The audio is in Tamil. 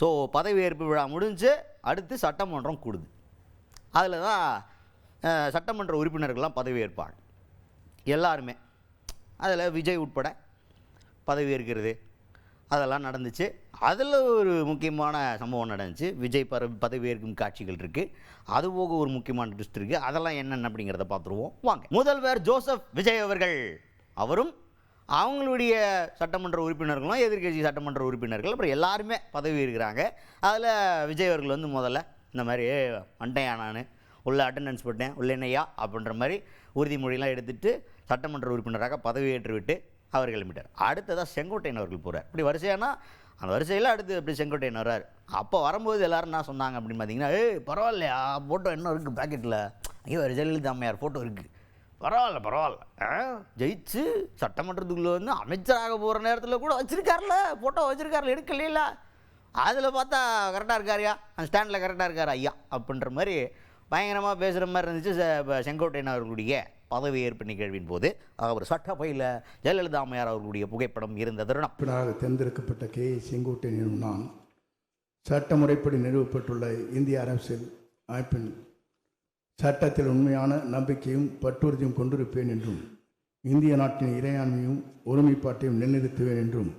ஸோ பதவியேற்பு விழா முடிஞ்சு அடுத்து சட்டமன்றம் கூடுது. அதில் தான் சட்டமன்ற உறுப்பினர்கள்லாம் பதவியேற்பாங்க எல்லாருமே. அதில் விஜய் உட்பட பதவியேற்கிறது அதெல்லாம் நடந்துச்சு. அதில் ஒரு முக்கியமான சம்பவம் நடந்துச்சு. விஜய் பதவியேற்கும் காட்சிகள் இருக்குது. அதுபோக ஒரு முக்கியமான ட்விஸ்ட் இருக்குது. அதெல்லாம் என்னென்ன அப்படிங்கிறத பார்த்துருவோம் வாங்க. முதல்வர் ஜோசப் விஜய் அவர்கள், அவரும் அவங்களுடைய சட்டமன்ற உறுப்பினர்களும் எதிர்க்கட்சி சட்டமன்ற உறுப்பினர்கள் அப்புறம் எல்லாருமே பதவி இருக்கிறாங்க. அதில் விஜய் அவர்கள் வந்து முதல்ல இந்த மாதிரி வந்துட்டேன் நான் உள்ள அட்டண்டன்ஸ் போட்டேன் உள்ள என்னையா அப்படின்ற மாதிரி உறுதிமொழியெலாம் எடுத்துகிட்டு சட்டமன்ற உறுப்பினராக பதவியேற்று விட்டு அவர் கிளம்பிட்டார். அடுத்ததாக செங்கோட்டையன் அவர்கள் போகிறார். இப்படி வரிசையானா அந்த வரிசையில் அடுத்து அப்படி செங்கோட்டையன் வர்றார். அப்போ வரும்போது எல்லோரும் என்ன சொன்னாங்க அப்படின்னு பார்த்தீங்கன்னா, பரவாயில்லையா ஃபோட்டோ இன்னும் இருக்குது பேக்கெட்டில், ஐயோ ஜெயலலிதா அம்மையார் ஃபோட்டோ இருக்குது, பரவாயில்ல ஜெயிச்சு சட்டமன்றத்துக்குள்ளே வந்து அமைச்சராக போகிற நேரத்தில் கூட வச்சுருக்காருல ஃபோட்டோ வச்சுருக்காருல எடுக்கல, அதில் பார்த்தா கரெக்டாக இருக்காருயா, அந்த ஸ்டாண்டில் கரெக்டாக இருக்கார் ஐயா அப்படின்ற மாதிரி பயங்கரமாக பேசுகிற மாதிரி இருந்துச்சு. செங்கோட்டையன் அவர்களுடைய பதவியேற்பு நிகழ்வின் போது அவர் சட்டப்பையில் ஜெயலலிதா அம்மையார் அவர்களுடைய புகைப்படம் இருந்த தருணம். தேர்ந்தெடுக்கப்பட்ட செங்கோட்டையன் நான் சட்ட முறைப்படி நிறுவப்பட்டுள்ள இந்திய அரசியல் அமைப்பின் சட்டத்தில் உண்மையான நம்பிக்கையும் பற்றுறுதியும் கொண்டிருப்பேன் என்றும் இந்திய நாட்டின் இறையாண்மையும் ஒருமைப்பாட்டையும் நிலைநிறுத்துவேன் என்றும்